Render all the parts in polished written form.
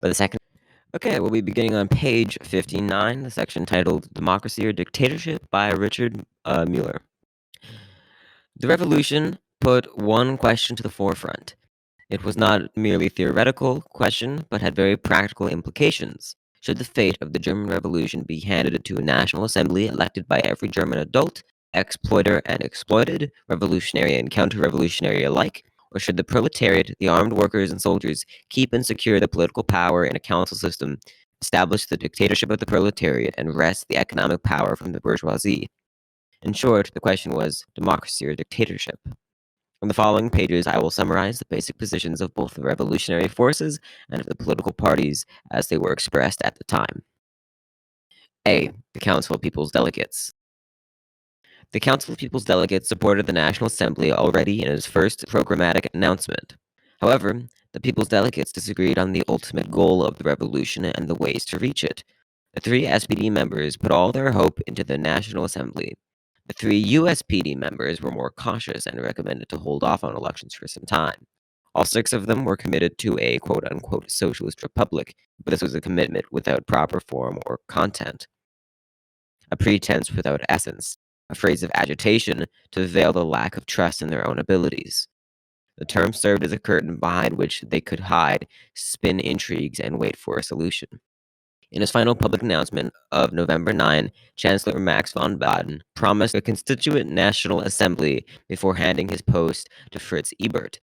But the second... Okay, we'll be beginning on page 59, the section titled Democracy or Dictatorship by Richard Müller. The revolution put one question to the forefront. It was not merely a theoretical question, but had very practical implications. Should the fate of the German Revolution be handed to a National Assembly elected by every German adult, exploiter and exploited, revolutionary and counter-revolutionary alike, or should the proletariat, the armed workers and soldiers, keep and secure the political power in a council system, establish the dictatorship of the proletariat, and wrest the economic power from the bourgeoisie? In short, the question was democracy or dictatorship. On the following pages, I will summarize the basic positions of both the revolutionary forces and of the political parties as they were expressed at the time. A. The Council of People's Delegates. The Council of People's Delegates supported the National Assembly already in its first programmatic announcement. However, the People's Delegates disagreed on the ultimate goal of the revolution and the ways to reach it. The 3 SPD members put all their hope into the National Assembly. The 3 USPD members were more cautious and recommended to hold off on elections for some time. All 6 of them were committed to a quote-unquote socialist republic, but this was a commitment without proper form or content. A pretense without essence, a phrase of agitation to veil the lack of trust in their own abilities. The term served as a curtain behind which they could hide, spin intrigues, and wait for a solution. In his final public announcement of November 9, Chancellor Max von Baden promised a Constituent National Assembly before handing his post to Fritz Ebert.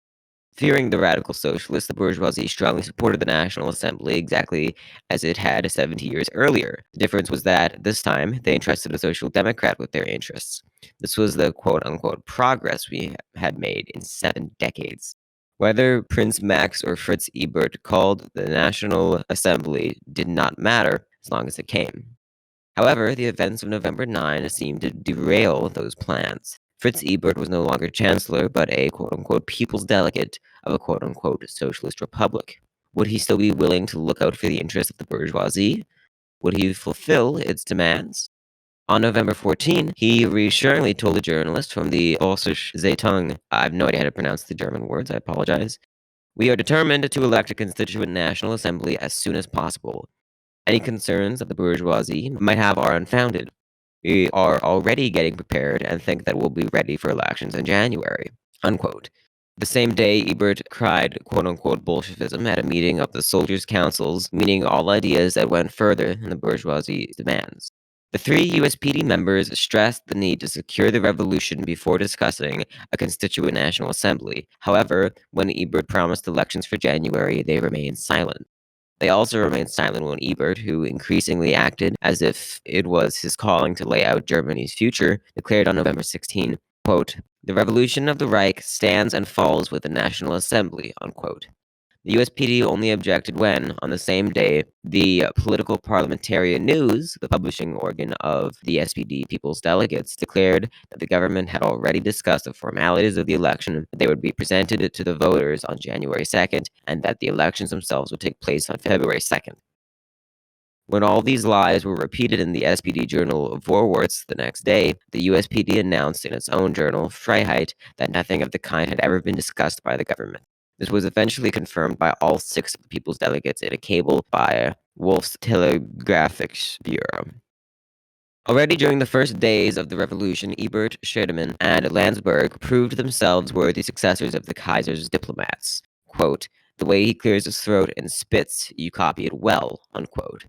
Fearing the radical socialists, the bourgeoisie strongly supported the National Assembly exactly as it had 70 years earlier. The difference was that, this time, they entrusted a social democrat with their interests. This was the quote-unquote progress we had made in 7 decades. Whether Prince Max or Fritz Ebert called the National Assembly did not matter as long as it came. However, the events of November 9 seemed to derail those plans. Fritz Ebert was no longer chancellor, but a quote-unquote people's delegate of a quote-unquote socialist republic. Would he still be willing to look out for the interests of the bourgeoisie? Would he fulfill its demands? On November 14, he reassuringly told a journalist from the Vossische Zeitung, I have no idea how to pronounce the German words, I apologize, "We are determined to elect a constituent national assembly as soon as possible. Any concerns that the bourgeoisie might have are unfounded. We are already getting prepared and think that we'll be ready for elections in January." Unquote. The same day, Ebert cried quote-unquote Bolshevism at a meeting of the soldiers' councils, meaning all ideas that went further than the bourgeoisie's demands. The 3 USPD members stressed the need to secure the revolution before discussing a Constituent National Assembly. However, when Ebert promised elections for January, they remained silent. They also remained silent when Ebert, who increasingly acted as if it was his calling to lay out Germany's future, declared on November 16, quote, "The revolution of the Reich stands and falls with the National Assembly," unquote. The USPD only objected when, on the same day, the Political Parliamentarian News, the publishing organ of the SPD People's Delegates, declared that the government had already discussed the formalities of the election, that they would be presented to the voters on January 2nd, and that the elections themselves would take place on February 2nd. When all these lies were repeated in the SPD journal Vorwärts the next day, the USPD announced in its own journal, Freiheit, that nothing of the kind had ever been discussed by the government. This was eventually confirmed by all 6 of the people's delegates in a cable by Wolf's Telegraphics Bureau. Already during the first days of the revolution, Ebert, Scheidemann, and Landsberg proved themselves worthy successors of the Kaiser's diplomats. Quote, "The way he clears his throat and spits, you copy it well," unquote.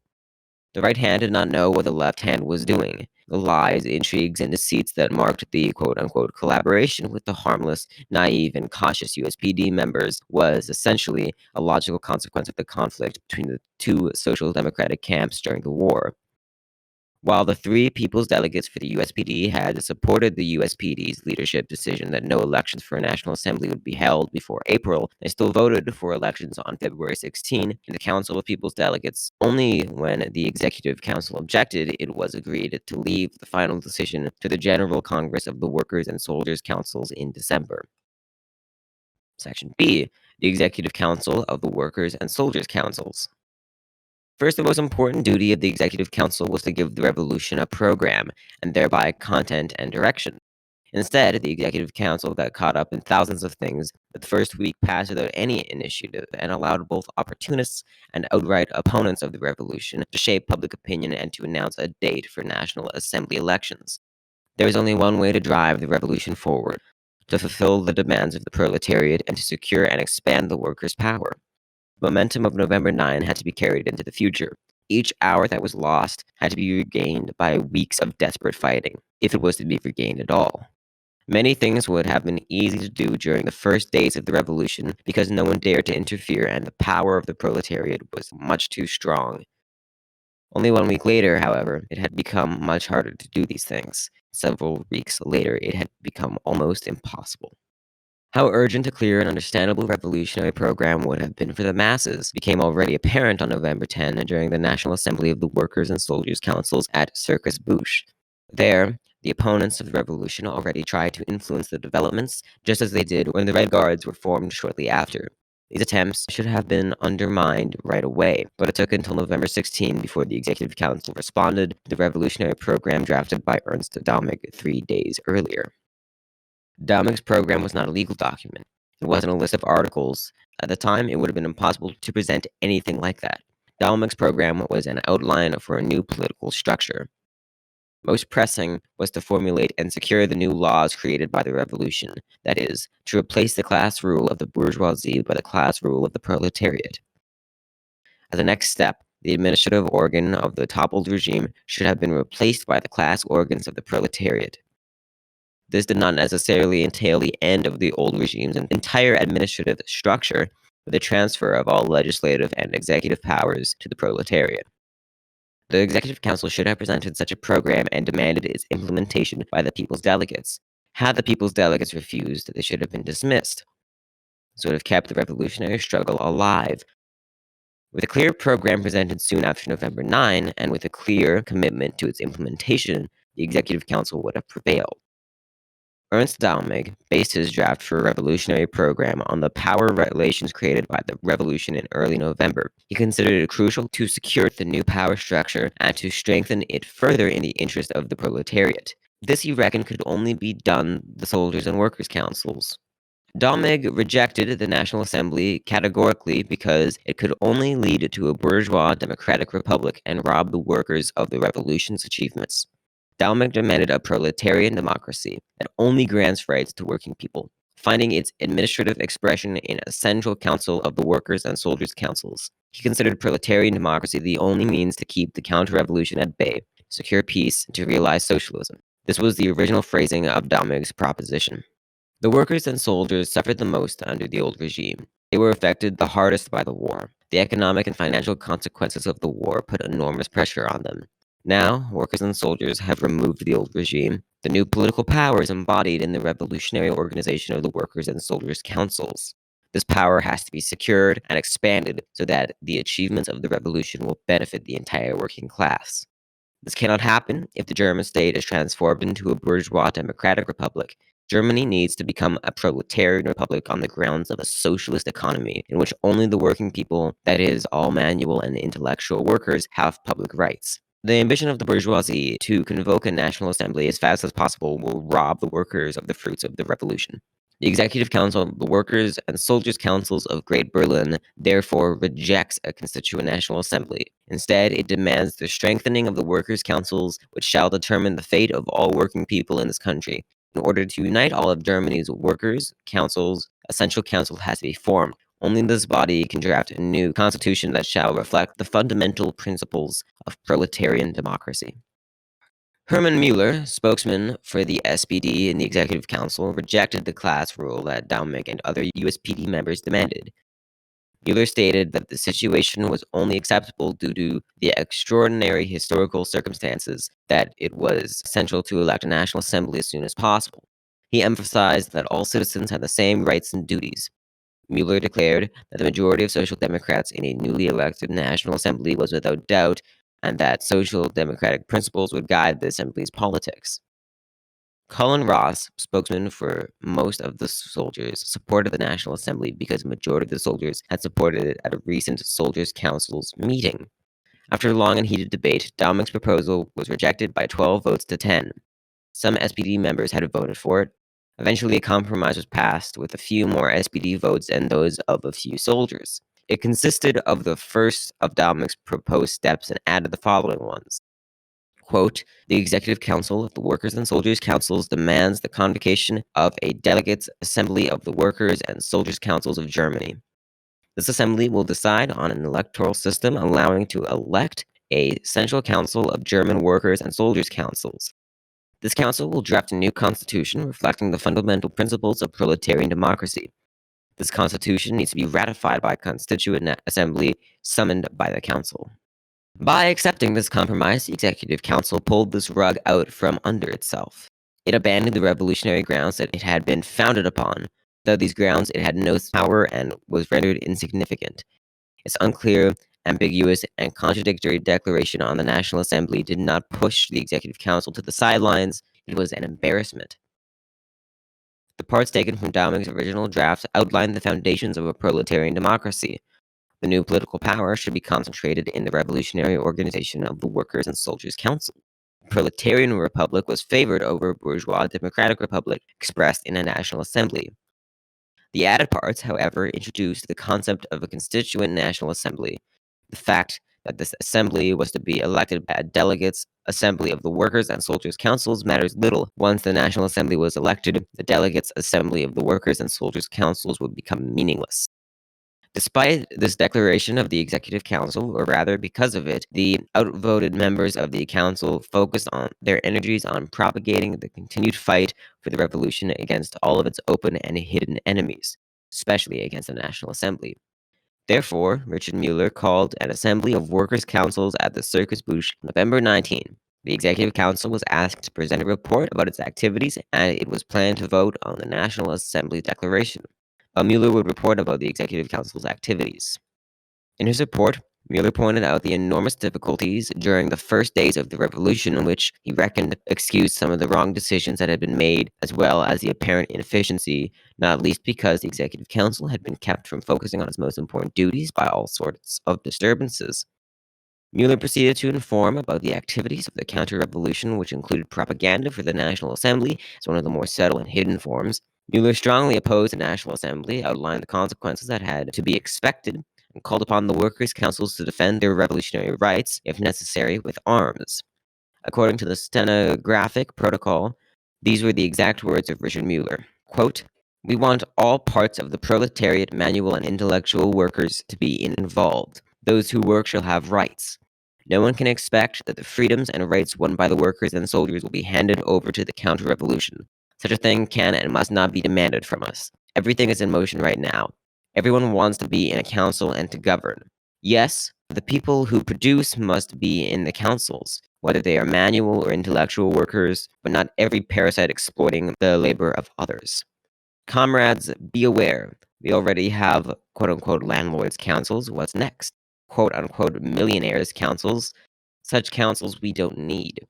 The right hand did not know what the left hand was doing. The lies, intrigues, and deceits that marked the quote-unquote collaboration with the harmless, naive, and cautious USPD members was essentially a logical consequence of the conflict between the 2 social democratic camps during the war. While the 3 people's delegates for the USPD had supported the USPD's leadership decision that no elections for a National Assembly would be held before April, they still voted for elections on February 16 in the Council of People's Delegates. Only when the Executive Council objected, it was agreed to leave the final decision to the General Congress of the Workers' and Soldiers' Councils in December. Section B. The Executive Council of the Workers' and Soldiers' Councils. First, the most important duty of the Executive Council was to give the revolution a program, and thereby content and direction. Instead, the Executive Council got caught up in thousands of things. The first week passed without any initiative and allowed both opportunists and outright opponents of the revolution to shape public opinion and to announce a date for National Assembly elections. There was only one way to drive the revolution forward: to fulfill the demands of the proletariat and to secure and expand the workers' power. The momentum of November 9 had to be carried into the future. Each hour that was lost had to be regained by weeks of desperate fighting, if it was to be regained at all. Many things would have been easy to do during the first days of the revolution because no one dared to interfere and the power of the proletariat was much too strong. Only 1 week later, however, it had become much harder to do these things. Several weeks later, it had become almost impossible. How urgent a clear and understandable revolutionary program would have been for the masses became already apparent on November 10 during the National Assembly of the Workers' and Soldiers' Councils at Circus Bouche. There, the opponents of the revolution already tried to influence the developments, just as they did when the Red Guards were formed shortly after. These attempts should have been undermined right away, but it took until November 16 before the Executive Council responded to the revolutionary program drafted by Ernst Dalmig 3 days earlier. Dalmig's program was not a legal document. It wasn't a list of articles. At the time, it would have been impossible to present anything like that. Dalmig's program was an outline for a new political structure. Most pressing was to formulate and secure the new laws created by the revolution, that is, to replace the class rule of the bourgeoisie by the class rule of the proletariat. As a next step, the administrative organ of the toppled regime should have been replaced by the class organs of the proletariat. This did not necessarily entail the end of the old regime's entire administrative structure, but the transfer of all legislative and executive powers to the proletariat. The Executive Council should have presented such a program and demanded its implementation by the people's delegates. Had the people's delegates refused, they should have been dismissed. This would have kept the revolutionary struggle alive. With a clear program presented soon after November 9, and with a clear commitment to its implementation, the Executive Council would have prevailed. Ernst Dalmig based his draft for a revolutionary program on the power relations created by the revolution in early November. He considered it crucial to secure the new power structure and to strengthen it further in the interest of the proletariat. This, he reckoned, could only be done the soldiers' and workers' councils. Dalmig rejected the National Assembly categorically because it could only lead to a bourgeois democratic republic and rob the workers of the revolution's achievements. Dalmig demanded a proletarian democracy that only grants rights to working people, finding its administrative expression in a central council of the workers' and soldiers' councils. He considered proletarian democracy the only means to keep the counter-revolution at bay, secure peace, and to realize socialism. This was the original phrasing of Dalmig's proposition. The workers and soldiers suffered the most under the old regime. They were affected the hardest by the war. The economic and financial consequences of the war put enormous pressure on them. Now, workers and soldiers have removed the old regime. The new political power is embodied in the revolutionary organization of the workers and soldiers' councils. This power has to be secured and expanded so that the achievements of the revolution will benefit the entire working class. This cannot happen if the German state is transformed into a bourgeois democratic republic. Germany needs to become a proletarian republic on the grounds of a socialist economy in which only the working people, that is, all manual and intellectual workers, have public rights. The ambition of the bourgeoisie to convoke a national assembly as fast as possible will rob the workers of the fruits of the revolution. The Executive Council, the Workers' and Soldiers' Councils of Great Berlin, therefore rejects a constituent national assembly. Instead, it demands the strengthening of the workers' councils, which shall determine the fate of all working people in this country. In order to unite all of Germany's workers' councils, a central council has to be formed. Only this body can draft a new constitution that shall reflect the fundamental principles of proletarian democracy. Hermann Müller, spokesman for the SPD in the Executive Council, rejected the class rule that Dalmig and other USPD members demanded. Müller stated that the situation was only acceptable due to the extraordinary historical circumstances, that it was essential to elect a National Assembly as soon as possible. He emphasized that all citizens had the same rights and duties. Müller declared that the majority of Social Democrats in a newly elected National Assembly was without doubt, and that social democratic principles would guide the Assembly's politics. Colin Ross, spokesman for most of the soldiers, supported the National Assembly because the majority of the soldiers had supported it at a recent Soldiers' Council's meeting. After long and heated debate, Dalmig's proposal was rejected by 12 votes to 10. Some SPD members had voted for it. Eventually, a compromise was passed with a few more SPD votes than those of a few soldiers. It consisted of the first of Dominick's proposed steps and added the following ones. Quote, the Executive Council of the Workers' and Soldiers' Councils demands the convocation of a Delegates' Assembly of the Workers' and Soldiers' Councils of Germany. This assembly will decide on an electoral system allowing to elect a Central Council of German Workers' and Soldiers' Councils. This council will draft a new constitution reflecting the fundamental principles of proletarian democracy. This constitution needs to be ratified by a constituent assembly summoned by the council. By accepting this compromise, the Executive Council pulled this rug out from under itself. It abandoned the revolutionary grounds that it had been founded upon. Though these grounds it had no power and was rendered insignificant. Its unclear, ambiguous, and contradictory declaration on the National Assembly did not push the Executive Council to the sidelines. It was an embarrassment. The parts taken from Dominick's original draft outlined the foundations of a proletarian democracy. The new political power should be concentrated in the revolutionary organization of the Workers' and Soldiers' Council. The proletarian republic was favored over a bourgeois democratic republic expressed in a National Assembly. The added parts, however, introduced the concept of a constituent National Assembly. The fact that this assembly was to be elected by a delegates' assembly of the Workers' and Soldiers' Councils matters little. Once the National Assembly was elected, the delegates' assembly of the Workers' and Soldiers' Councils would become meaningless. Despite this declaration of the Executive Council, or rather because of it, the outvoted members of the Council focused on their energies on propagating the continued fight for the revolution against all of its open and hidden enemies, especially against the National Assembly. Therefore, Richard Müller called an assembly of workers' councils at the Circus Busch November 19. The Executive Council was asked to present a report about its activities, and it was planned to vote on the National Assembly Declaration. Müller would report about the Executive Council's activities. In his report, Müller pointed out the enormous difficulties during the first days of the revolution, in which he reckoned excused some of the wrong decisions that had been made, as well as the apparent inefficiency, not least because the Executive Council had been kept from focusing on its most important duties by all sorts of disturbances. Müller proceeded to inform about the activities of the counter-revolution, which included propaganda for the National Assembly as one of the more subtle and hidden forms. Müller strongly opposed the National Assembly, outlined the consequences that had to be expected, and called upon the workers' councils to defend their revolutionary rights, if necessary, with arms. According to the stenographic protocol, these were the exact words of Richard Müller. Quote, we want all parts of the proletariat, manual and intellectual workers to be involved. Those who work shall have rights. No one can expect that the freedoms and rights won by the workers and soldiers will be handed over to the counter-revolution. Such a thing can and must not be demanded from us. Everything is in motion right now. Everyone wants to be in a council and to govern. Yes, the people who produce must be in the councils, whether they are manual or intellectual workers, but not every parasite exploiting the labor of others. Comrades, be aware. We already have quote-unquote landlords' councils. What's next? Quote-unquote millionaires' councils. Such councils we don't need.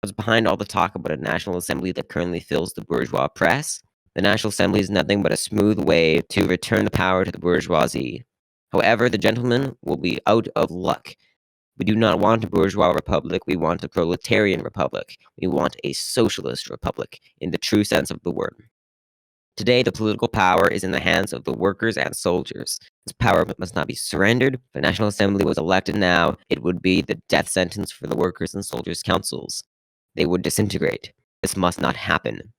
What's behind all the talk about a National Assembly that currently fills the bourgeois press? The National Assembly is nothing but a smooth way to return the power to the bourgeoisie. However, the gentlemen will be out of luck. We do not want a bourgeois republic, we want a proletarian republic. We want a socialist republic, in the true sense of the word. Today, the political power is in the hands of the workers and soldiers. This power must not be surrendered. If the National Assembly was elected now, it would be the death sentence for the workers and soldiers' councils. They would disintegrate. This must not happen.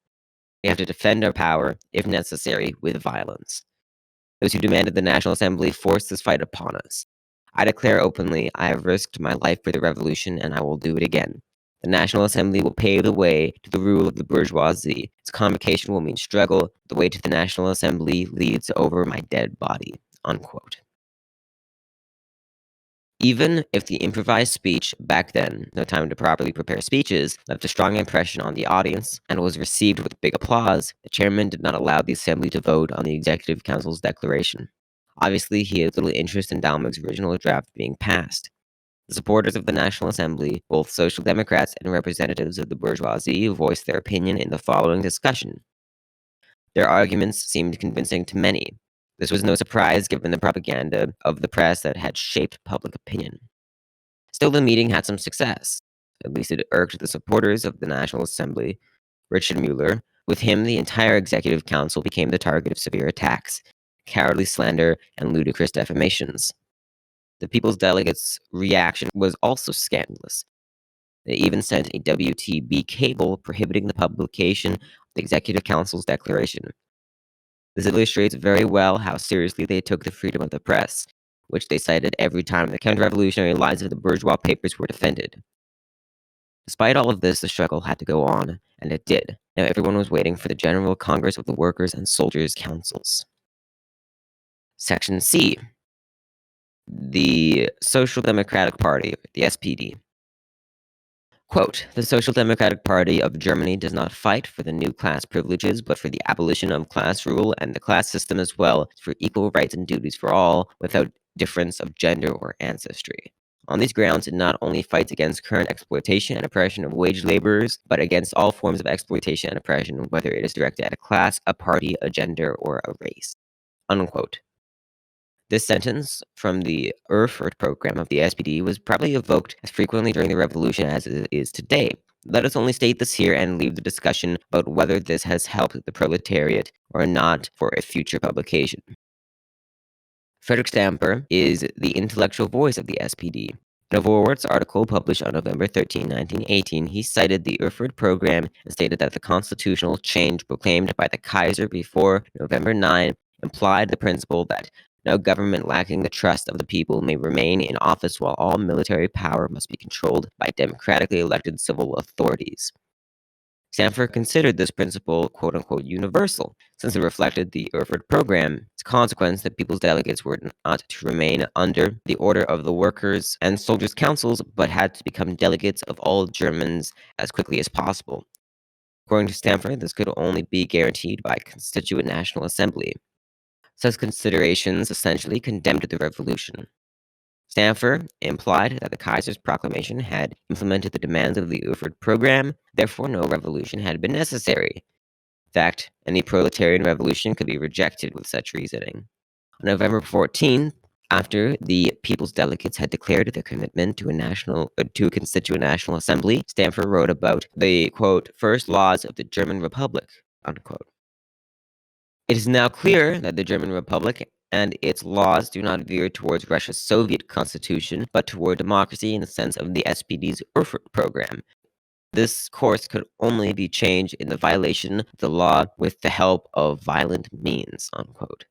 We have to defend our power, if necessary, with violence. Those who demanded the National Assembly forced this fight upon us. I declare openly, I have risked my life for the revolution, and I will do it again. The National Assembly will pave the way to the rule of the bourgeoisie. Its convocation will mean struggle. The way to the National Assembly leads over my dead body. Unquote. Even if the improvised speech back then, no time to properly prepare speeches, left a strong impression on the audience and was received with big applause, the chairman did not allow the assembly to vote on the Executive Council's declaration. Obviously, he had little interest in Dalmig's original draft being passed. The supporters of the National Assembly, both Social Democrats and representatives of the bourgeoisie, voiced their opinion in the following discussion. Their arguments seemed convincing to many. This was no surprise given the propaganda of the press that had shaped public opinion. Still, the meeting had some success. At least it irked the supporters of the National Assembly. Richard Müller. With him, the entire Executive Council became the target of severe attacks, cowardly slander, and ludicrous defamations. The People's Delegates' reaction was also scandalous. They even sent a WTB cable prohibiting the publication of the Executive Council's declaration. This illustrates very well how seriously they took the freedom of the press, which they cited every time the counter-revolutionary lies of the bourgeois papers were defended. Despite all of this, the struggle had to go on, and it did. Now everyone was waiting for the General Congress of the Workers' and Soldiers' Councils. Section C. The Social Democratic Party, the SPD. Quote, the Social Democratic Party of Germany does not fight for the new class privileges, but for the abolition of class rule and the class system as well, for equal rights and duties for all, without difference of gender or ancestry. On these grounds, it not only fights against current exploitation and oppression of wage laborers, but against all forms of exploitation and oppression, whether it is directed at a class, a party, a gender, or a race. Unquote. This sentence from the Erfurt program of the SPD was probably evoked as frequently during the revolution as it is today. Let us only state this here and leave the discussion about whether this has helped the proletariat or not for a future publication. Frederick Stamper is the intellectual voice of the SPD. In a Vorwärts article published on November 13, 1918, he cited the Erfurt program and stated that the constitutional change proclaimed by the Kaiser before November 9 implied the principle that no government lacking the trust of the people may remain in office while all military power must be controlled by democratically elected civil authorities. Stamper considered this principle quote-unquote universal, since it reflected the Erfurt program. Its consequence that people's delegates were not to remain under the order of the workers' and soldiers' councils, but had to become delegates of all Germans as quickly as possible. According to Stamper, this could only be guaranteed by a constituent national assembly. Such considerations essentially condemned the revolution. Stamper implied that the Kaiser's proclamation had implemented the demands of the Erfurt program, therefore no revolution had been necessary. In fact, any proletarian revolution could be rejected with such reasoning. On November 14th, after the People's Delegates had declared their commitment to a constituent national assembly, Stamper wrote about the, quote, first laws of the German Republic, unquote. It is now clear that the German Republic and its laws do not veer towards Russia's Soviet constitution, but toward democracy in the sense of the SPD's Erfurt program. This course could only be changed in the violation of the law with the help of violent means, unquote.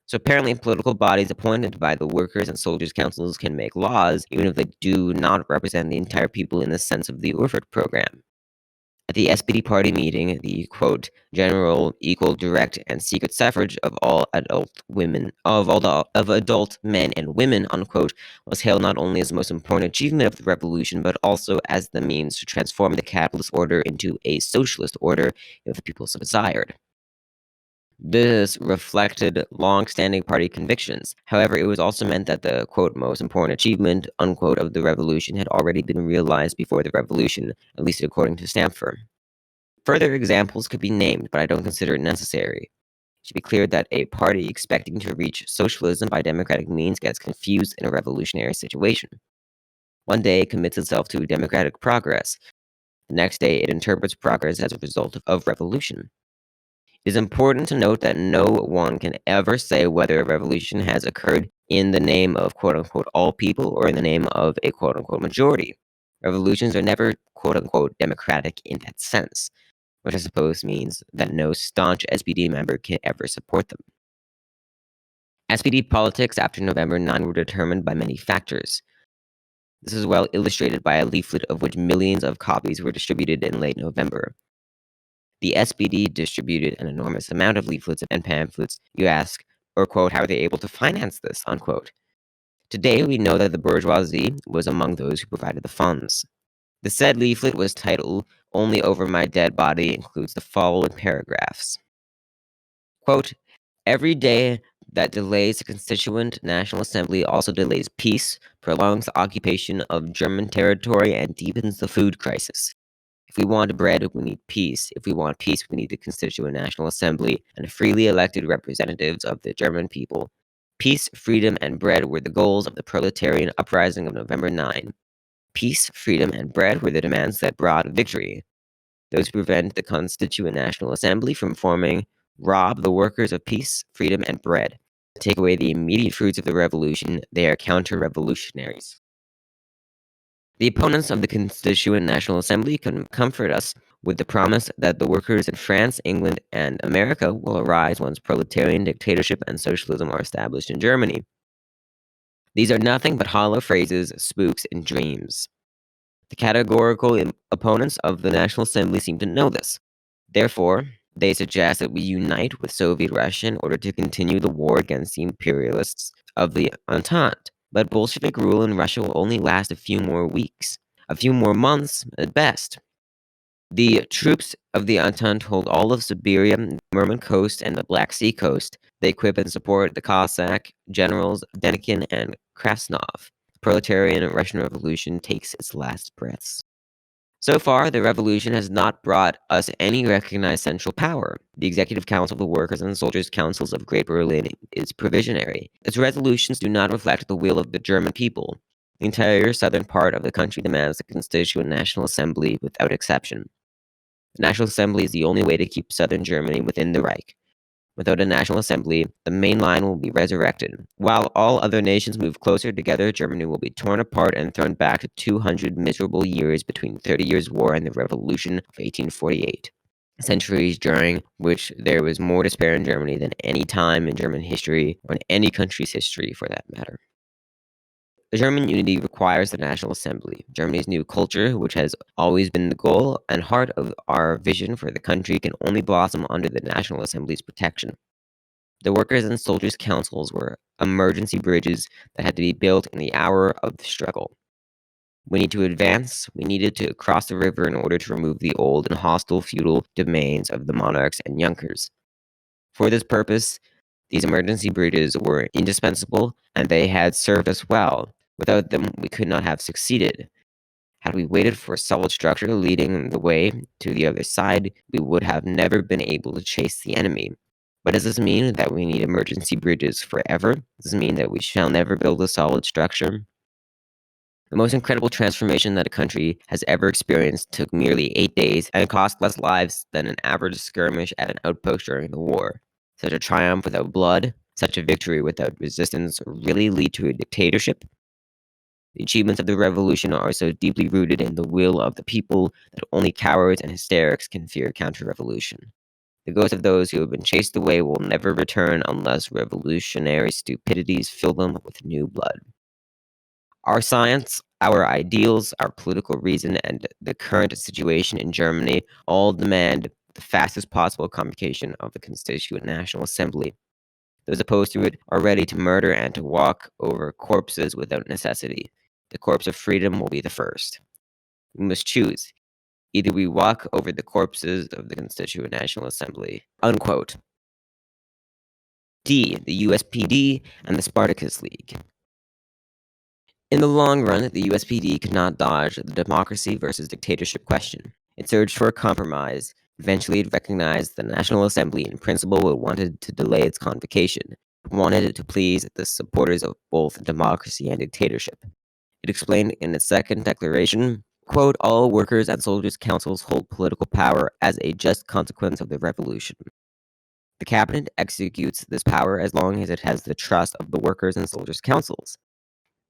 So apparently political bodies appointed by the workers' and soldiers' councils can make laws, even if they do not represent the entire people in the sense of the Erfurt program. At the SPD party meeting, the, quote, general, equal, direct, and secret suffrage of all adult men and women, unquote, was hailed not only as the most important achievement of the revolution, but also as the means to transform the capitalist order into a socialist order if the people so desired. This reflected long-standing party convictions. However, it was also meant that the, quote, most important achievement, unquote, of the revolution had already been realized before the revolution, at least according to Stamper. Further examples could be named, but I don't consider it necessary. It should be clear that a party expecting to reach socialism by democratic means gets confused in a revolutionary situation. One day it commits itself to democratic progress. The next day it interprets progress as a result of revolution. It is important to note that no one can ever say whether a revolution has occurred in the name of quote-unquote all people or in the name of a quote-unquote majority. Revolutions are never quote-unquote democratic in that sense, which I suppose means that no staunch SPD member can ever support them. SPD politics after November 9 were determined by many factors. This is well illustrated by a leaflet of which millions of copies were distributed in late November. The SPD distributed an enormous amount of leaflets and pamphlets. You ask, or quote, how are they able to finance this, unquote. Today, we know that the bourgeoisie was among those who provided the funds. The said leaflet was titled, Only Over My Dead Body, includes the following paragraphs. Quote, every day that delays the Constituent National Assembly also delays peace, prolongs the occupation of German territory, and deepens the food crisis. If we want bread, we need peace. If we want peace, we need the Constituent National Assembly and freely elected representatives of the German people. Peace, freedom, and bread were the goals of the proletarian uprising of November 9. Peace, freedom, and bread were the demands that brought victory. those who prevent the Constituent National Assembly from forming rob the workers of peace, freedom, and bread. Take away the immediate fruits of the revolution, they are counter-revolutionaries. The opponents of the Constituent National Assembly can comfort us with the promise that the workers in France, England, and America will arise once proletarian dictatorship and socialism are established in Germany. These are nothing but hollow phrases, spooks, and dreams. The categorical opponents of the National Assembly seem to know this. Therefore, they suggest that we unite with Soviet Russia in order to continue the war against the imperialists of the Entente. But Bolshevik rule in Russia will only last a few more weeks, a few more months at best. The troops of the Entente hold all of Siberia, the Murman coast, and the Black Sea coast. They equip and support the Cossack generals Denikin and Krasnov. The proletarian Russian Revolution takes its last breaths. So far, the revolution has not brought us any recognized central power. The Executive Council of the Workers' and Soldiers' Councils of Great Berlin is provisionary. Its resolutions do not reflect the will of the German people. The entire southern part of the country demands the Constituent National Assembly without exception. The National Assembly is the only way to keep southern Germany within the Reich. Without a National Assembly, the main line will be resurrected. While all other nations move closer together, Germany will be torn apart and thrown back to 200 miserable years between the 30 Years' War and the Revolution of 1848. Centuries during which there was more despair in Germany than any time in German history, or in any country's history for that matter. German unity requires the National Assembly. Germany's new culture, which has always been the goal and heart of our vision for the country, can only blossom under the National Assembly's protection. The Workers' and Soldiers' Councils were emergency bridges that had to be built in the hour of the struggle. We need to advance. We needed to cross the river in order to remove the old and hostile feudal domains of the monarchs and Junkers. For this purpose, these emergency bridges were indispensable, and they had served us well. Without them, we could not have succeeded. Had we waited for a solid structure leading the way to the other side, we would have never been able to chase the enemy. But does this mean that we need emergency bridges forever? Does this mean that we shall never build a solid structure? The most incredible transformation that a country has ever experienced took merely 8 days and cost less lives than an average skirmish at an outpost during the war. Such a triumph without blood, such a victory without resistance really lead to a dictatorship? The achievements of the revolution are so deeply rooted in the will of the people that only cowards and hysterics can fear counter-revolution. The ghosts of those who have been chased away will never return unless revolutionary stupidities fill them with new blood. Our science, our ideals, our political reason, and the current situation in Germany all demand the fastest possible convocation of the Constituent National Assembly. Those opposed to it are ready to murder and to walk over corpses without necessity. The corpse of freedom will be the first. We must choose. Either we walk over the corpses of the Constituent National Assembly. Unquote. D. The USPD and the Spartacus League. In the long run, the USPD could not dodge the democracy versus dictatorship question. It searched for a compromise. Eventually, it recognized the National Assembly in principle but wanted to delay its convocation. It wanted to please the supporters of both democracy and dictatorship. It explained in its second declaration, quote, all workers' and soldiers' councils hold political power as a just consequence of the revolution. The cabinet executes this power as long as it has the trust of the workers' and soldiers' councils.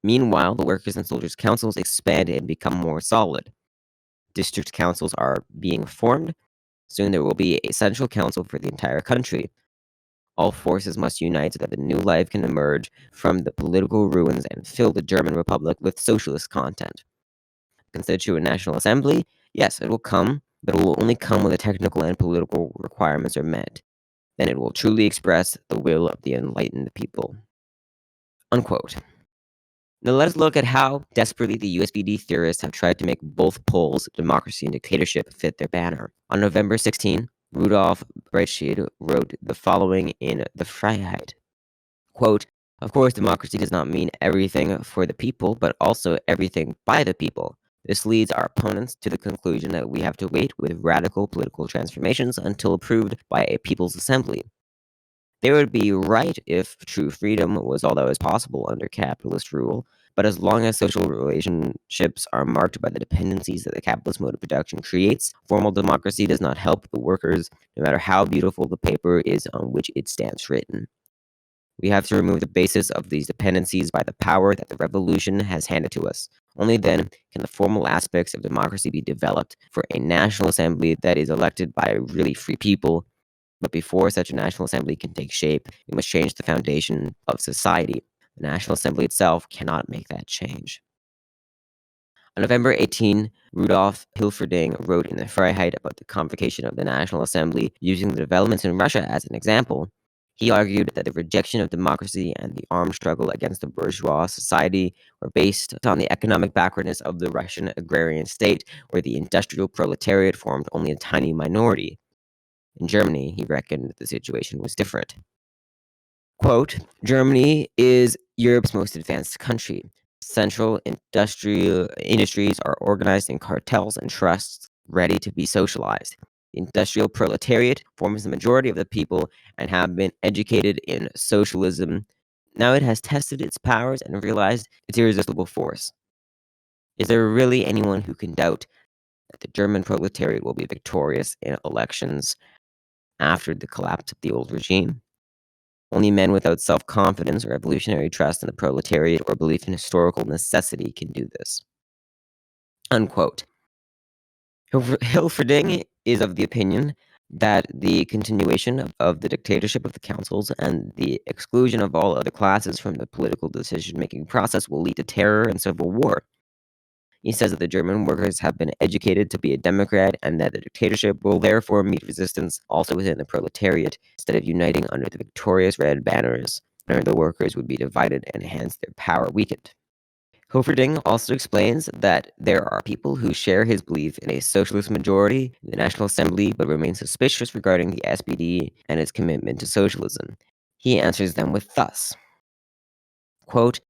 Meanwhile, the workers' and soldiers' councils expand and become more solid. District councils are being formed. Soon there will be a central council for the entire country. All forces must unite so that the new life can emerge from the political ruins and fill the German Republic with socialist content. Constituent National Assembly? Yes, it will come, but it will only come when the technical and political requirements are met. Then it will truly express the will of the enlightened people. Unquote. Now let us look at how desperately the USPD theorists have tried to make both poles, democracy and dictatorship, fit their banner. On November 16, Rudolf Breitschied wrote the following in The Freiheit. Quote, of course, democracy does not mean everything for the people, but also everything by the people. This leads our opponents to the conclusion that we have to wait with radical political transformations until approved by a people's assembly. They would be right if true freedom was all that was possible under capitalist rule, But as long as social relationships are marked by the dependencies that the capitalist mode of production creates, formal democracy does not help the workers, no matter how beautiful the paper is on which it stands written. We have to remove the basis of these dependencies by the power that the revolution has handed to us. Only then can the formal aspects of democracy be developed for a national assembly that is elected by really free people. But before such a national assembly can take shape, we must change the foundation of society. The National Assembly itself cannot make that change. On November 18, Rudolf Hilferding wrote in the Freiheit about the convocation of the National Assembly, using the developments in Russia as an example. He argued that the rejection of democracy and the armed struggle against the bourgeois society were based on the economic backwardness of the Russian agrarian state, where the industrial proletariat formed only a tiny minority. In Germany, he reckoned that the situation was different. Quote, Germany is Europe's most advanced country. Central industrial industries are organized in cartels and trusts ready to be socialized. The industrial proletariat forms the majority of the people and have been educated in socialism. Now it has tested its powers and realized its irresistible force. Is there really anyone who can doubt that the German proletariat will be victorious in elections after the collapse of the old regime? Only men without self-confidence or revolutionary trust in the proletariat or belief in historical necessity can do this. Unquote. Hilferding is of the opinion that the continuation of the dictatorship of the councils and the exclusion of all other classes from the political decision-making process will lead to terror and civil war. He says that the German workers have been educated to be a democrat and that the dictatorship will therefore meet resistance also within the proletariat. Instead of uniting under the victorious red banners, the workers would be divided and hence their power weakened. Hilferding also explains that there are people who share his belief in a socialist majority in the National Assembly but remain suspicious regarding the SPD and its commitment to socialism. He answers them with thus, quote,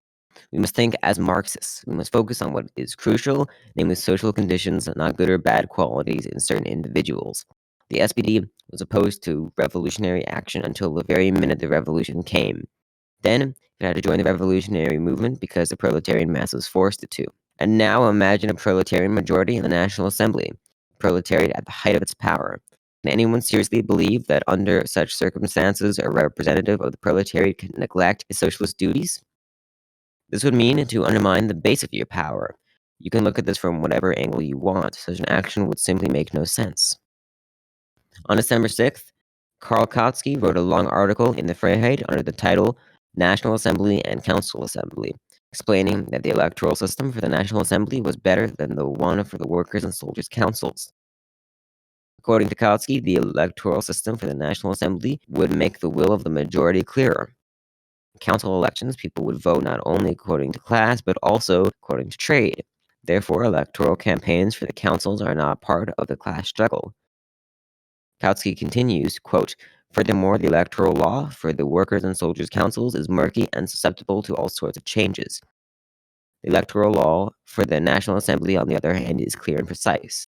we must think as Marxists. We must focus on what is crucial, namely social conditions, not good or bad qualities in certain individuals. The SPD was opposed to revolutionary action until the very minute the revolution came. Then it had to join the revolutionary movement because the proletarian masses forced it to. And now imagine a proletarian majority in the National Assembly, proletariat at the height of its power. Can anyone seriously believe that under such circumstances a representative of the proletariat can neglect his socialist duties? This would mean to undermine the base of your power. You can look at this from whatever angle you want. Such an action would simply make no sense. On December 6th, Karl Kautsky wrote a long article in the Freiheit under the title National Assembly and Council Assembly, explaining that the electoral system for the National Assembly was better than the one for the workers' and soldiers' councils. According to Kautsky, the electoral system for the National Assembly would make the will of the majority clearer. Council elections, people would vote not only according to class, but also according to trade. Therefore, electoral campaigns for the councils are not part of the class struggle. Kautsky continues, quote, furthermore, the electoral law for the workers' and soldiers' councils is murky and susceptible to all sorts of changes. The electoral law for the National Assembly, on the other hand, is clear and precise.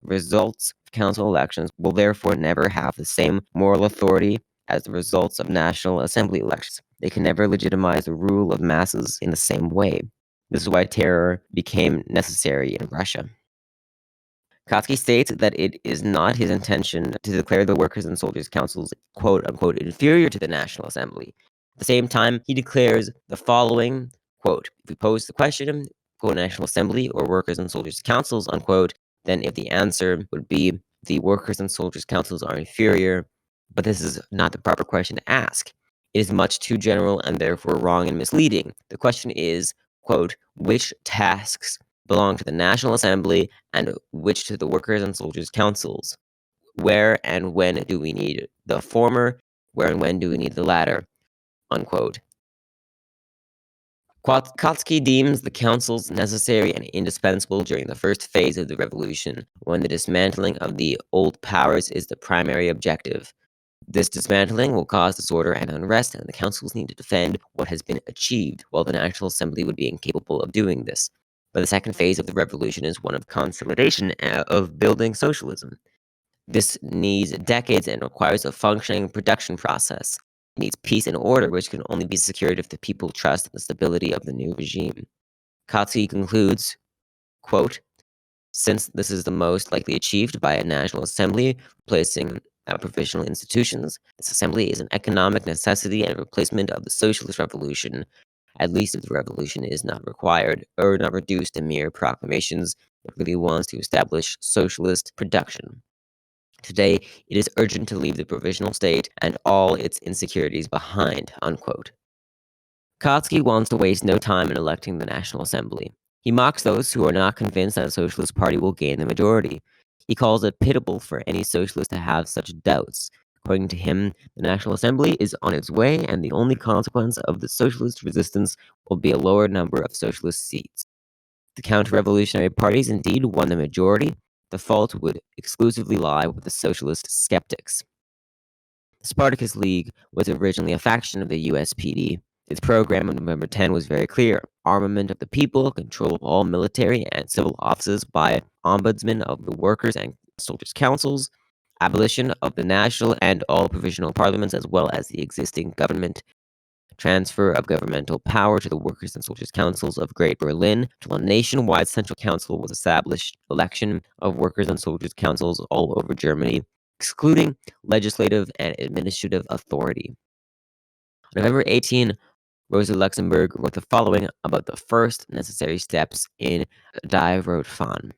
Results of council elections will therefore never have the same moral authority as the results of National Assembly elections. They can never legitimize the rule of masses in the same way. This is why terror became necessary in Russia. Kautsky states that it is not his intention to declare the workers' and soldiers' councils quote-unquote inferior to the National Assembly. At the same time, he declares the following, quote, if we pose the question, quote, National Assembly or workers' and soldiers' councils, unquote, then if the answer would be the workers' and soldiers' councils are inferior, but this is not the proper question to ask. It is much too general and therefore wrong and misleading. The question is, quote, which tasks belong to the National Assembly and which to the workers' and soldiers' councils? Where and when do we need the former? Where and when do we need the latter? Unquote. Kautsky deems the councils necessary and indispensable during the first phase of the revolution, when the dismantling of the old powers is the primary objective. This dismantling will cause disorder and unrest, and the councils need to defend what has been achieved, while the National Assembly would be incapable of doing this. But the second phase of the revolution is one of consolidation, of building socialism. This needs decades and requires a functioning production process. It needs peace and order, which can only be secured if the people trust in the stability of the new regime. Kautsky concludes, quote, since this is the most likely achieved by a national assembly replacing provisional institutions, this assembly is an economic necessity and replacement of the socialist revolution, at least if the revolution is not required or not reduced to mere proclamations. It really wants to establish socialist production. Today, it is urgent to leave the provisional state and all its insecurities behind, unquote. Kautsky wants to waste no time in electing the National Assembly. He mocks those who are not convinced that a socialist party will gain the majority. He calls it pitiable for any socialist to have such doubts. According to him, the National Assembly is on its way, and the only consequence of the socialist resistance will be a lower number of socialist seats. The counter-revolutionary parties indeed won the majority. The fault would exclusively lie with the socialist skeptics. The Spartacus League was originally a faction of the USPD. Its program of November 10 was very clear: armament of the people, control of all military and civil offices by ombudsmen of the workers' and soldiers' councils, abolition of the national and all provisional parliaments as well as the existing government, transfer of governmental power to the workers' and soldiers' councils of Great Berlin until a nationwide central council was established, election of workers' and soldiers' councils all over Germany, excluding legislative and administrative authority. On November 18, Rosa Luxemburg wrote the following about the first necessary steps in Die Rotfahne.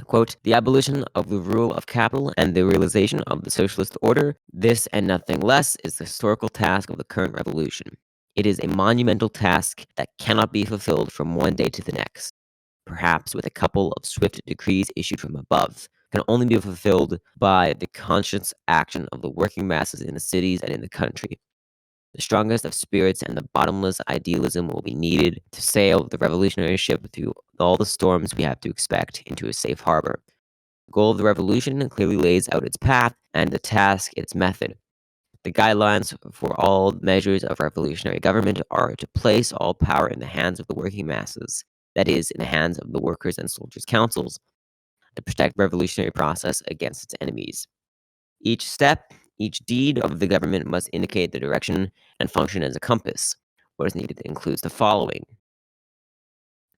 Quote, the abolition of the rule of capital and the realization of the socialist order, this and nothing less is the historical task of the current revolution. It is a monumental task that cannot be fulfilled from one day to the next. Perhaps with a couple of swift decrees issued from above, can only be fulfilled by the conscious action of the working masses in the cities and in the country. The strongest of spirits and the bottomless idealism will be needed to sail the revolutionary ship through all the storms we have to expect into a safe harbor. The goal of the revolution clearly lays out its path and the task its method. The guidelines for all measures of revolutionary government are to place all power in the hands of the working masses, that is, in the hands of the workers' and soldiers' councils, to protect the revolutionary process against its enemies. Each step, each deed of the government must indicate the direction and function as a compass. What is needed includes the following: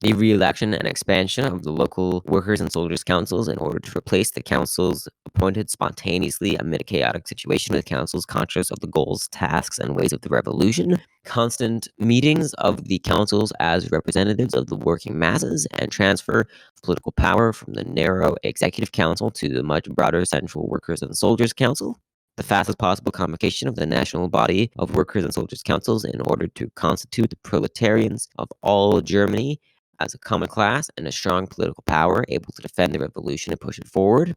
the re-election and expansion of the local workers' and soldiers' councils in order to replace the councils appointed spontaneously amid a chaotic situation with councils conscious of the goals, tasks, and ways of the revolution, constant meetings of the councils as representatives of the working masses, and transfer of political power from the narrow executive council to the much broader central workers' and soldiers' council, the fastest possible convocation of the national body of workers' and soldiers' councils in order to constitute the proletarians of all Germany as a common class and a strong political power able to defend the revolution and push it forward.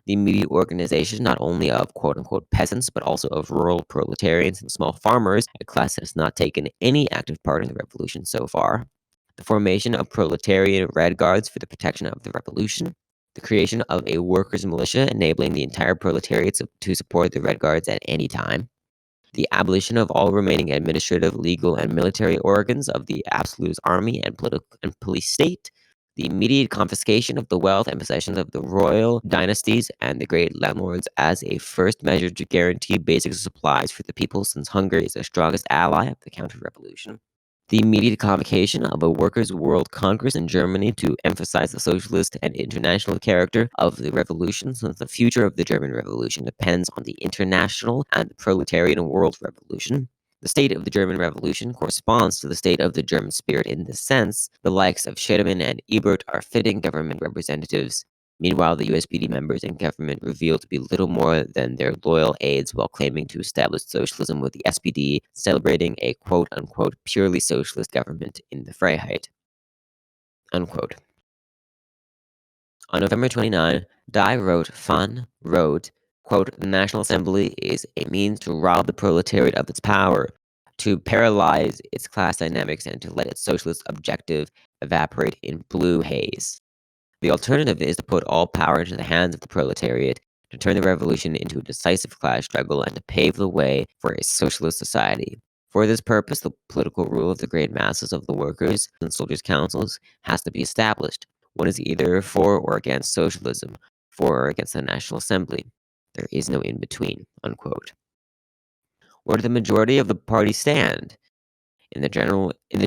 The immediate organization not only of quote-unquote peasants, but also of rural proletarians and small farmers, a class that has not taken any active part in the revolution so far. The formation of proletarian Red Guards for the protection of the revolution. The creation of a workers' militia enabling the entire proletariat to support the Red Guards at any time. The abolition of all remaining administrative, legal, and military organs of the absolute army and political and police state, the immediate confiscation of the wealth and possessions of the royal dynasties and the great landlords as a first measure to guarantee basic supplies for the people, since hunger is the strongest ally of the counter-revolution. The immediate convocation of a Workers' World Congress in Germany to emphasize the socialist and international character of the revolution, since the future of the German Revolution depends on the international and the proletarian world revolution. The state of the German Revolution corresponds to the state of the German spirit in this sense. The likes of Scheidemann and Ebert are fitting government representatives. Meanwhile, the USPD members in government reveal to be little more than their loyal aides while claiming to establish socialism, with the SPD celebrating a quote-unquote purely socialist government in the Freiheit. Unquote. On November 29, Die Rotfahne wrote, quote, the National Assembly is a means to rob the proletariat of its power, to paralyze its class dynamics, and to let its socialist objective evaporate in blue haze. The alternative is to put all power into the hands of the proletariat, to turn the revolution into a decisive class struggle, and to pave the way for a socialist society. For this purpose, the political rule of the great masses of the workers and soldiers' councils has to be established. One is either for or against socialism, for or against the National Assembly. There is no in-between, unquote. Where did the majority of the party stand? In the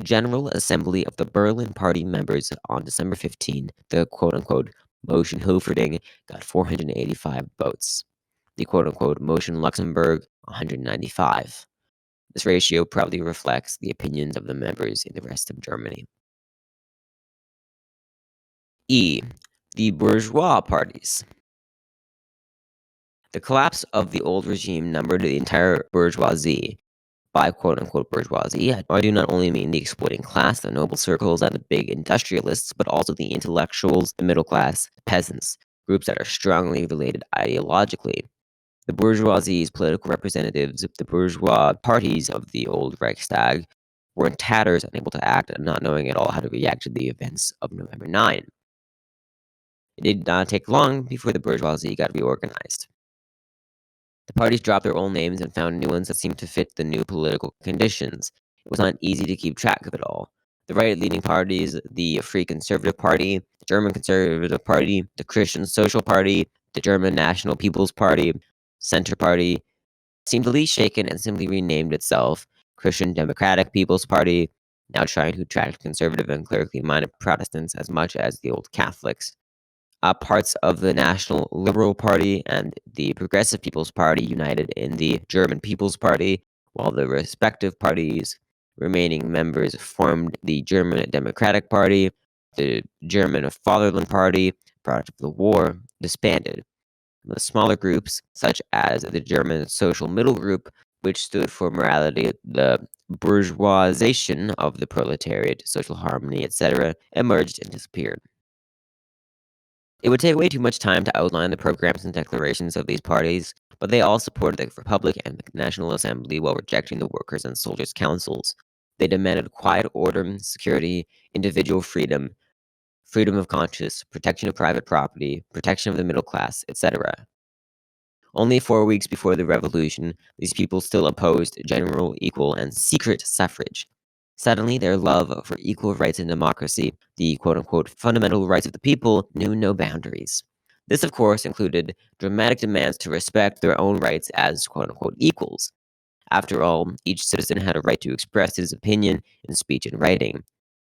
General Assembly of the Berlin Party members on December 15, the quote-unquote motion Hilferding got 485 votes. The quote-unquote motion Luxembourg, 195. This ratio probably reflects the opinions of the members in the rest of Germany. E. The bourgeois parties. The collapse of the old regime numbered the entire bourgeoisie. By quote-unquote bourgeoisie, I do not only mean the exploiting class, the noble circles, and the big industrialists, but also the intellectuals, the middle class, the peasants, groups that are strongly related ideologically. The bourgeoisie's political representatives, the bourgeois parties of the old Reichstag, were in tatters, unable to act, and not knowing at all how to react to the events of November 9. It did not take long before the bourgeoisie got reorganized. The parties dropped their old names and found new ones that seemed to fit the new political conditions. It was not easy to keep track of it all. The right-leaning parties, the Free Conservative Party, the German Conservative Party, the Christian Social Party, the German National People's Party, Center Party, seemed the least shaken and simply renamed itself Christian Democratic People's Party, now trying to attract conservative and clerically minded Protestants as much as the old Catholics. Parts of the National Liberal Party and the Progressive People's Party united in the German People's Party, while the respective parties' remaining members formed the German Democratic Party. The German Fatherland Party, product of the war, disbanded. The smaller groups, such as the German Social Middle Group, which stood for morality, the bourgeoisization of the proletariat, social harmony, etc., emerged and disappeared. It would take way too much time to outline the programs and declarations of these parties, but they all supported the Republic and the National Assembly while rejecting the Workers' and Soldiers' Councils. They demanded quiet order, security, individual freedom, freedom of conscience, protection of private property, protection of the middle class, etc. Only 4 weeks before the revolution, these people still opposed general, equal, and secret suffrage. Suddenly, their love for equal rights and democracy, the quote-unquote fundamental rights of the people, knew no boundaries. This, of course, included dramatic demands to respect their own rights as quote-unquote equals. After all, each citizen had a right to express his opinion in speech and writing.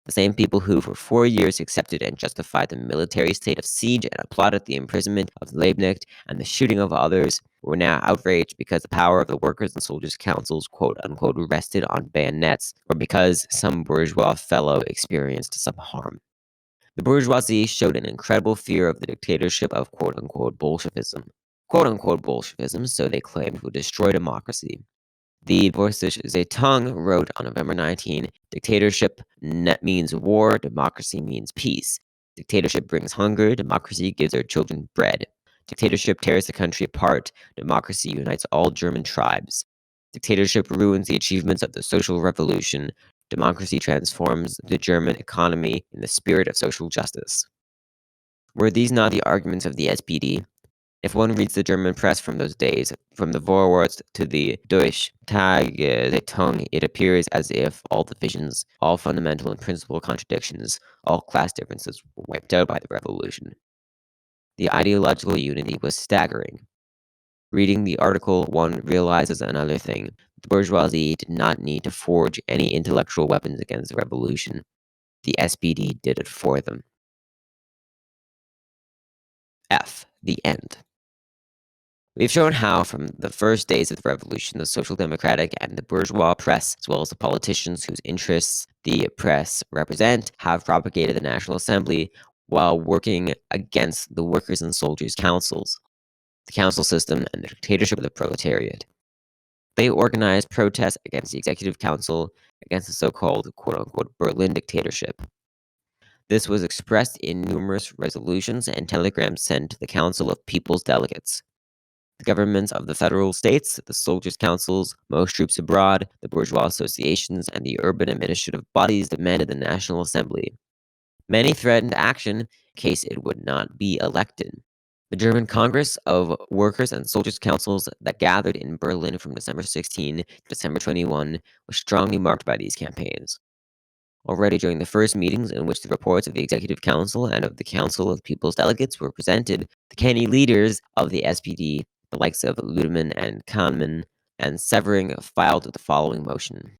The same people who for 4 years accepted and justified the military state of siege and applauded the imprisonment of Liebknecht and the shooting of others were now outraged because the power of the Workers' and Soldiers' Councils quote-unquote rested on bayonets, or because some bourgeois fellow experienced some harm. The bourgeoisie showed an incredible fear of the dictatorship of quote-unquote Bolshevism. Quote-unquote Bolshevism, so they claimed, would destroy democracy. The Vossische Zeitung wrote on November 19, dictatorship means war, democracy means peace. Dictatorship brings hunger, democracy gives our children bread. Dictatorship tears the country apart, democracy unites all German tribes. Dictatorship ruins the achievements of the social revolution, democracy transforms the German economy in the spirit of social justice. Were these not the arguments of the SPD? If one reads the German press from those days, from the Vorwärts to the Deutsche Zeitung, it appears as if all divisions, all fundamental and principal contradictions, all class differences were wiped out by the revolution. The ideological unity was staggering. Reading the article, one realizes another thing. The bourgeoisie did not need to forge any intellectual weapons against the revolution. The SPD did it for them. F. The end. We've shown how, from the first days of the revolution, the social democratic and the bourgeois press, as well as the politicians whose interests the press represent, have propagated the National Assembly while working against the Workers' and Soldiers' Councils, the council system, and the dictatorship of the proletariat. They organized protests against the Executive Council, against the so-called quote-unquote Berlin dictatorship. This was expressed in numerous resolutions and telegrams sent to the Council of People's Delegates. The governments of the federal states, the soldiers' councils, most troops abroad, the bourgeois associations, and the urban administrative bodies demanded the National Assembly. Many threatened action in case it would not be elected. The German Congress of Workers' and Soldiers' Councils that gathered in Berlin from December 16 to December 21 was strongly marked by these campaigns. Already during the first meetings in which the reports of the Executive Council and of the Council of People's Delegates were presented, the canny leaders of the SPD, the likes of Ludemann and Kahnemann and Severing, filed the following motion.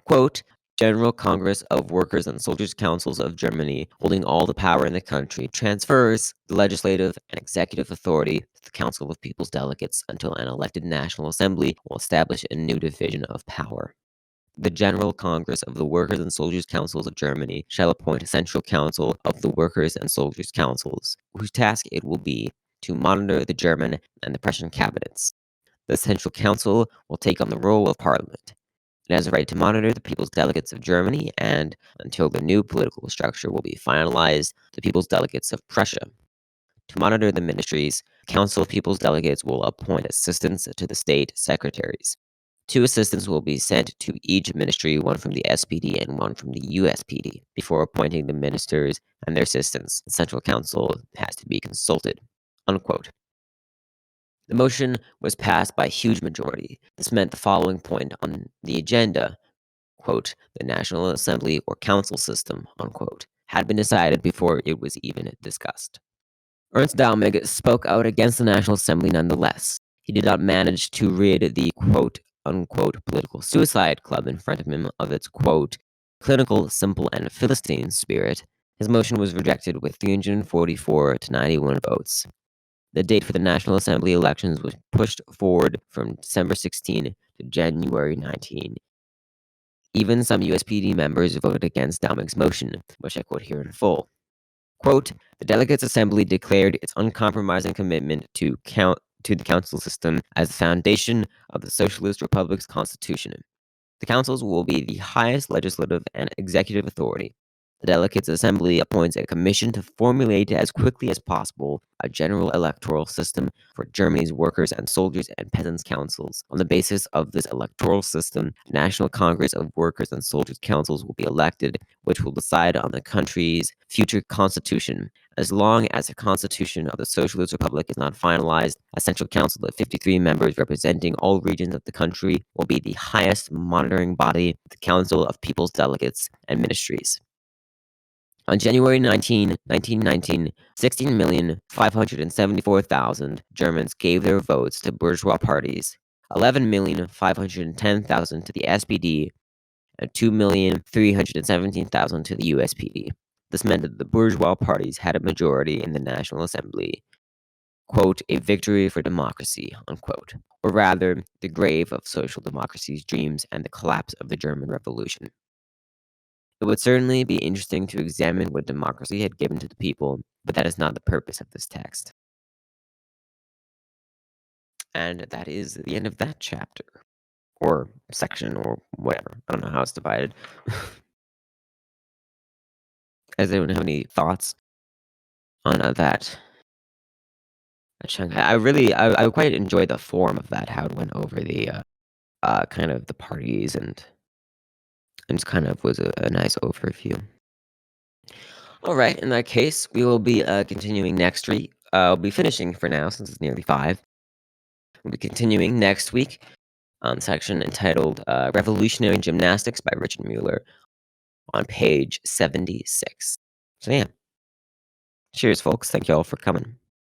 Quote, General Congress of Workers and Soldiers' Councils of Germany, holding all the power in the country, transfers the legislative and executive authority to the Council of People's Delegates until an elected National Assembly will establish a new division of power. The General Congress of the Workers and Soldiers' Councils of Germany shall appoint a Central Council of the Workers and Soldiers' Councils, whose task it will be to monitor the German and the Prussian cabinets. The Central Council will take on the role of Parliament. It has a right to monitor the People's Delegates of Germany and, until the new political structure will be finalized, the People's Delegates of Prussia. To monitor the ministries, the Council of People's Delegates will appoint assistants to the state secretaries. 2 assistants will be sent to each ministry, one from the SPD and one from the USPD. Before appointing the ministers and their assistants, the Central Council has to be consulted. Unquote. The motion was passed by a huge majority. This meant the following point on the agenda, quote, the National Assembly or Council system, unquote, had been decided before it was even discussed. Ernst Daumig spoke out against the National Assembly nonetheless. He did not manage to rid the quote, unquote, political suicide club in front of him of its, quote, clinical, simple, and Philistine spirit. His motion was rejected with 344 to 91 votes. The date for the National Assembly elections was pushed forward from December 16 to January 19. Even some USPD members voted against Daumig's motion, which I quote here in full. Quote, the Delegates' Assembly declared its uncompromising commitment to the council system as the foundation of the Socialist Republic's constitution. The councils will be the highest legislative and executive authority. The Delegates' Assembly appoints a commission to formulate as quickly as possible a general electoral system for Germany's workers and soldiers and peasants' councils. On the basis of this electoral system, the National Congress of Workers and Soldiers' Councils will be elected, which will decide on the country's future constitution. As long as the Constitution of the Socialist Republic is not finalized, a Central Council of 53 members representing all regions of the country will be the highest monitoring body, the Council of People's Delegates and Ministries. On January 19, 1919, 16,574,000 Germans gave their votes to bourgeois parties, 11,510,000 to the SPD, and 2,317,000 to the USPD. This meant that the bourgeois parties had a majority in the National Assembly, quote, a victory for democracy, unquote, or rather, the grave of social democracy's dreams and the collapse of the German Revolution. It would certainly be interesting to examine what democracy had given to the people, but that is not the purpose of this text. And that is the end of that chapter, or section, or whatever. I don't know how it's divided. Does anyone have any thoughts on that chunk? I quite enjoyed the form of that, how it went over the kind of the parties and just kind of was a nice overview. All right, in that case, we will be continuing next week. I'll be finishing for now since it's nearly 5. We'll be continuing next week on section entitled Revolutionary Gymnastics by Richard Müller on page 76. So yeah. Cheers, folks. Thank you all for coming.